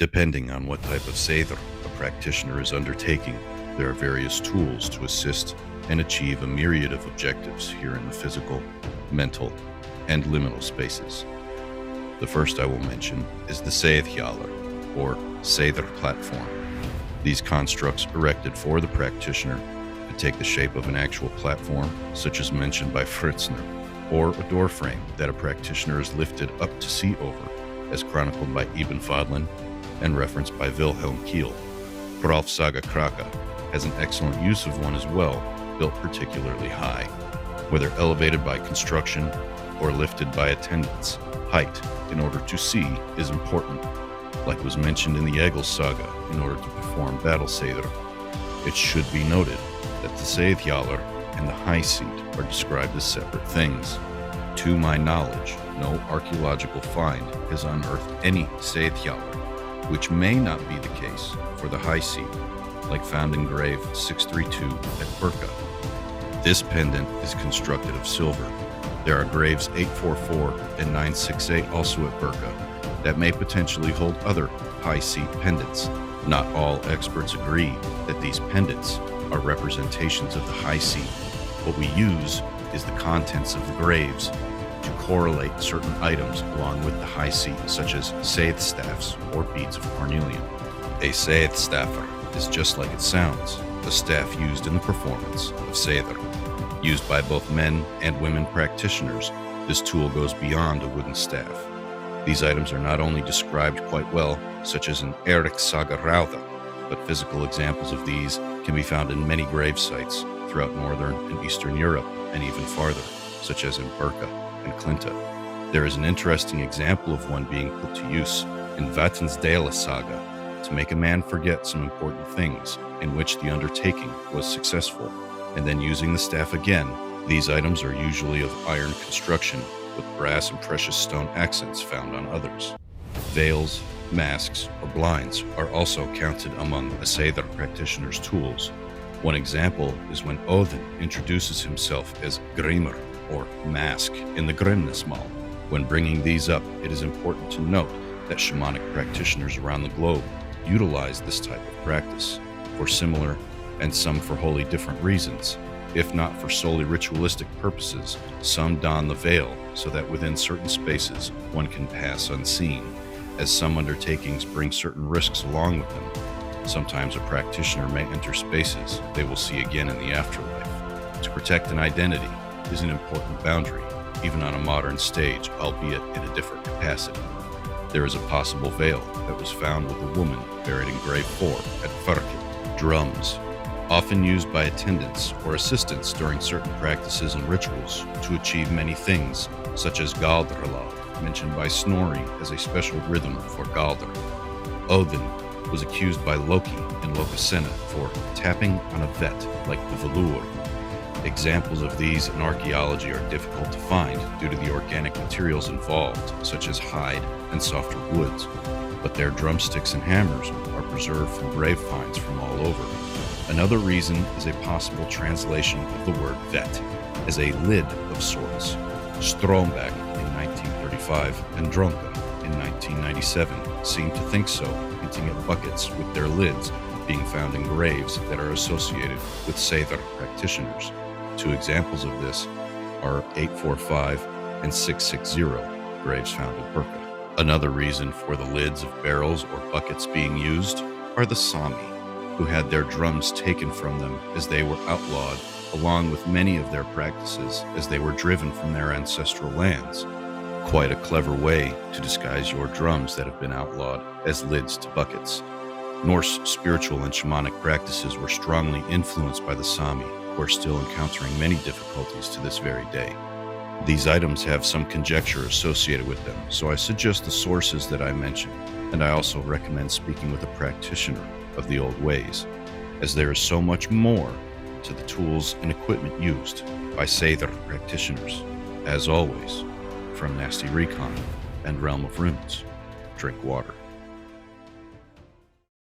Depending on what type of Seidr a practitioner is undertaking, there are various tools to assist and achieve a myriad of objectives here in the physical, mental, and liminal spaces. The first I will mention is the Seidr, or Seidr platform. These constructs erected for the practitioner could take the shape of an actual platform, such as mentioned by Fritzner, or a door frame that a practitioner is lifted up to see over, as chronicled by Ibn Fadlan and referenced by Wilhelm Kiel. Rolf Saga Kraka has an excellent use of one as well, built particularly high. Whether elevated by construction or lifted by attendants, height in order to see is important. Like was mentioned in the Egil saga, in order to perform battle Seidr, it should be noted that the Seidhjallar and the high seat are described as separate things. To my knowledge, no archaeological find has unearthed any Seidhjallar, which may not be the case for the high seat, like found in grave 632 at Burka. This pendant is constructed of silver. There are graves 844 and 968 also at Burka that may potentially hold other high seat pendants. Not all experts agree that these pendants are representations of the high seat. What we use is the contents of the graves to correlate certain items along with the high seat, such as seidh staffs or beads of carnelian. A seidh staffer is just like it sounds, a staff used in the performance of Seidr. Used by both men and women practitioners, this tool goes beyond a wooden staff. These items are not only described quite well, such as in Erik Saga Rauda, but physical examples of these can be found in many grave sites throughout northern and eastern Europe and even farther, such as in Burka and Klinta. There is an interesting example of one being put to use in Vatnsdale saga to make a man forget some important things in which the undertaking was successful, and then using the staff again. These items are usually of iron construction with brass and precious stone accents found on others. Veils, masks, or blinds are also counted among a Seidr practitioner's tools. One example is when Odin introduces himself as Grimr, or mask, in the Grimnismal. When bringing these up, it is important to note that shamanic practitioners around the globe utilize this type of practice for similar and some for wholly different reasons. If not for solely ritualistic purposes, some don the veil so that within certain spaces one can pass unseen, as some undertakings bring certain risks along with them. Sometimes a practitioner may enter spaces they will see again in the afterlife. To protect an identity is an important boundary, even on a modern stage, albeit in a different capacity. There is a possible veil that was found with a woman buried in grave 4 at Farkit. Drums, often used by attendants or assistants during certain practices and rituals to achieve many things, such as Galdralal, mentioned by Snorri as a special rhythm for Galdr. Odin was accused by Loki in Lokasenna for tapping on a vet like the Valur. Examples of these in archaeology are difficult to find due to the organic materials involved, such as hide and softer woods, but their drumsticks and hammers are preserved from grave finds from all over. Another reason is a possible translation of the word vet as a lid of sorts. Strombeck in 1935 and Dronka in 1997 seem to think so, hinting at buckets with their lids being found in graves that are associated with Seidr practitioners. Two examples of this are 845 and 660, graves found in Burka. Another reason for the lids of barrels or buckets being used are the Sami, who had their drums taken from them as they were outlawed, along with many of their practices as they were driven from their ancestral lands. Quite a clever way to disguise your drums that have been outlawed as lids to buckets. Norse spiritual and shamanic practices were strongly influenced by the Sami, who are still encountering many difficulties to this very day. These items have some conjecture associated with them, so I suggest the sources that I mentioned, and I also recommend speaking with a practitioner of the old ways, as there is so much more to the tools and equipment used by Seidr practitioners. As always, from Nasty Recon and Realm of Runes, drink water.